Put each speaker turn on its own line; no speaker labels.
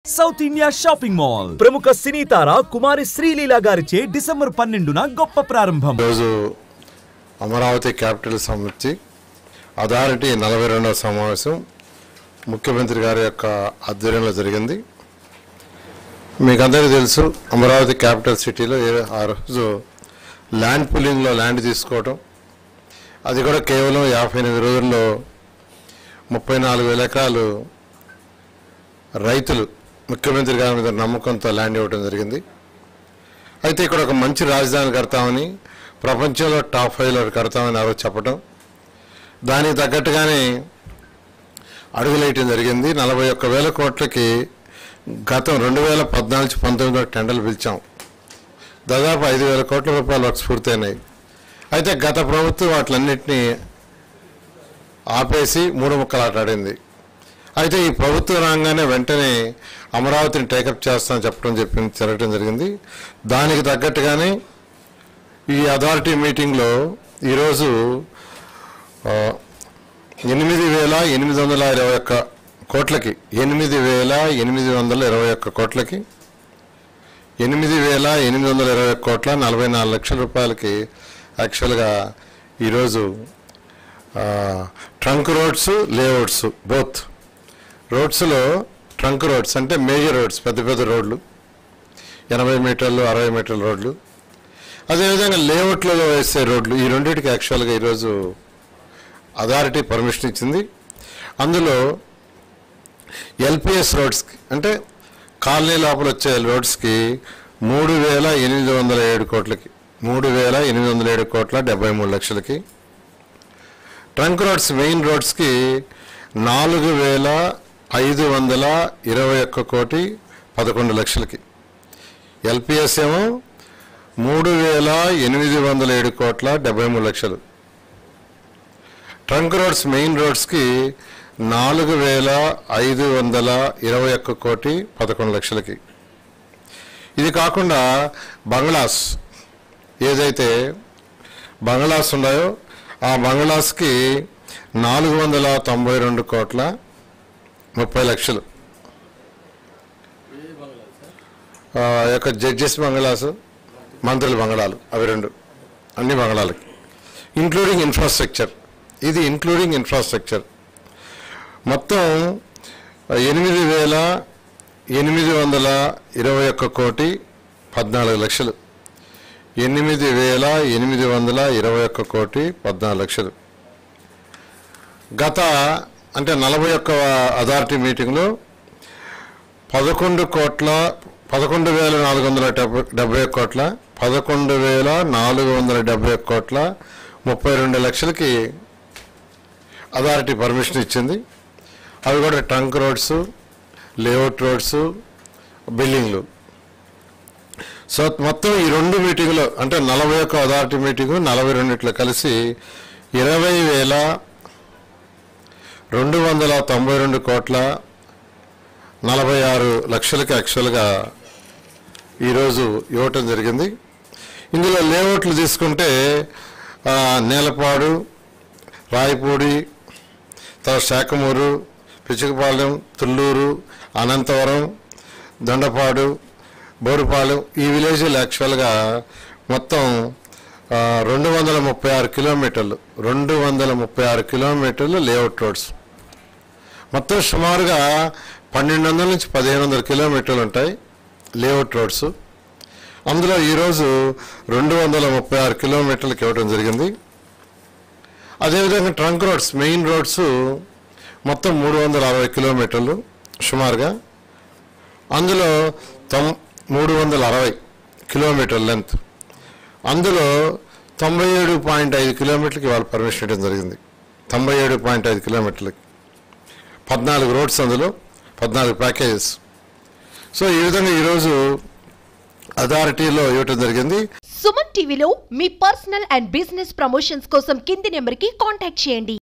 South India shopping mall ప్రముఖ సినీ తార కుమారి శ్రీలీల గారిచే December 12న గొప్ప ప్రారంభం.
రోజు అమరావతి క్యాపిటల్ సమితి అథారిటీ 42వ సమావేశం ముఖ్యమంత్రి గారి యొక్క ఆధ్వర్యంలో జరిగింది. మీకు అందరికీ తెలుసు, అమరావతి క్యాపిటల్ సిటీలో ఆ రోజు ల్యాండ్ పుల్లింగ్లో ల్యాండ్ తీసుకోవడం, అది కూడా కేవలం 58 రోజుల్లో 34,000 ఎకరాలు రైతులు ముఖ్యమంత్రి గారి మీద నమ్మకంతో ల్యాండ్ ఇవ్వడం జరిగింది. అయితే ఇక్కడ ఒక మంచి రాజధాని కడతామని, ప్రపంచంలో టాప్ 5లో కడతామని ఆ రోజు చెప్పడం, దానికి తగ్గట్టుగానే అడుగులేయటం జరిగింది. 41,000 కోట్లకి గతం 2014-19 టెండర్లు పిలిచాం. దాదాపు 5,000 కోట్ల రూపాయలు వర్క్స్ పూర్తయినాయి. అయితే గత ప్రభుత్వం వాటిలన్నింటినీ ఆపేసి మూడు ముక్కలు ఆటాడింది. అయితే ఈ ప్రభుత్వం రాగానే వెంటనే అమరావతిని టేకప్ చేస్తామని జరగడం జరిగింది. దానికి తగ్గట్టుగానే ఈ అథారిటీ మీటింగ్లో ఈరోజు 8,821 కోట్లకి 8,821 కోట్లకి 8,821 కోట్ల 44 లక్షల రూపాయలకి యాక్చువల్గా ఈరోజు ట్రంక్ రోడ్స్, లేఅవుట్స్ బోత్ రోడ్స్లో ట్రంక్ రోడ్స్ అంటే మేజర్ రోడ్స్, పెద్ద పెద్ద రోడ్లు 80 మీటర్లు 60 మీటర్ల రోడ్లు, అదేవిధంగా లేఅవుట్లలో వేసే రోడ్లు, ఈ రెండింటికి యాక్చువల్గా ఈరోజు అథారిటీ పర్మిషన్ ఇచ్చింది. అందులో ఎల్పిఎస్ రోడ్స్కి అంటే కాలనీ లోపల వచ్చే రోడ్స్కి 3,807 కోట్లకి 3,807 కోట్ల 73 లక్షలకి, ట్రంక్ రోడ్స్ మెయిన్ రోడ్స్కి 4,521 కోటి 11 లక్షలకి, ఎల్పిఎస్ ఏమో 3,807 కోట్ల 73 లక్షలు, ట్రంక్ రోడ్స్ మెయిన్ రోడ్స్కి 4,521 కోటి 11 లక్షలకి. ఇది కాకుండా బంగ్లాస్ ఏదైతే బంగ్లాస్ ఉన్నాయో ఆ బంగ్లాస్కి 492 కోట్ల 30 లక్షలు, యొక్క జడ్జెస్ బంగ్లాసు, మంత్రుల బంగ్లాలు, అవి రెండు అన్ని బంగ్లాలకి ఇంక్లూడింగ్ ఇన్ఫ్రాస్ట్రక్చర్. ఇది ఇంక్లూడింగ్ ఇన్ఫ్రాస్ట్రక్చర్ మొత్తం 8,821 కోటి 14 లక్షలు, 8,821 కోటి 14 లక్షలు. గత అంటే 41వ అథారిటీ మీటింగ్లో 11,470 కోట్ల 11,470 కోట్ల 32 లక్షలకి అథారిటీ పర్మిషన్ ఇచ్చింది. అవి కూడా ట్రంక్ రోడ్స్, లేఅవుట్ రోడ్స్, బిల్డింగ్లు. సో మొత్తం ఈ రెండు మీటింగ్లో అంటే 41 అథారిటీ మీటింగు 42 కలిసి 20,292 కోట్ల 46 లక్షలకి యాక్చువల్గా ఈరోజు ఇవ్వటం జరిగింది. ఇందులో లేఅవుట్లు తీసుకుంటే నేలపాడు, రాయపూడి, తర్వాత శాఖమూరు, పిచ్చుకపాలెం, తుళ్ళూరు, అనంతవరం, దొండపాడు, బోరుపాలెం, ఈ విలేజ్లు యాక్చువల్గా మొత్తం 236 కిలోమీటర్లు 236 కిలోమీటర్లు లేఅవుట్ రోడ్స్. మొత్తం సుమారుగా 1,200 నుంచి 1,500 కిలోమీటర్లు ఉంటాయి లేఅవుట్ రోడ్స్. అందులో ఈరోజు 236 కిలోమీటర్లకు ఇవ్వడం జరిగింది. అదేవిధంగా ట్రంక్ రోడ్స్ మెయిన్ రోడ్స్ మొత్తం 360 కిలోమీటర్లు సుమారుగా, అందులో 360 కిలోమీటర్ లెంత్, అందులో 97.5 కిలోమీటర్లకి వాళ్ళు పర్మిషన్ ఇవ్వడం జరిగింది. 97.5 కిలోమీటర్లకి 14 రోడ్స్, అందులో 14 ప్యాకేజెస్. సో ఈ విధంగా ఈరోజు అథారిటీలో ఇవ్వటం జరిగింది.
సుమన్ టీవీలో మీ పర్సనల్ అండ్ బిజినెస్ ప్రమోషన్స్ కోసం కింది నెంబర్కి కాంటాక్ట్ చేయండి.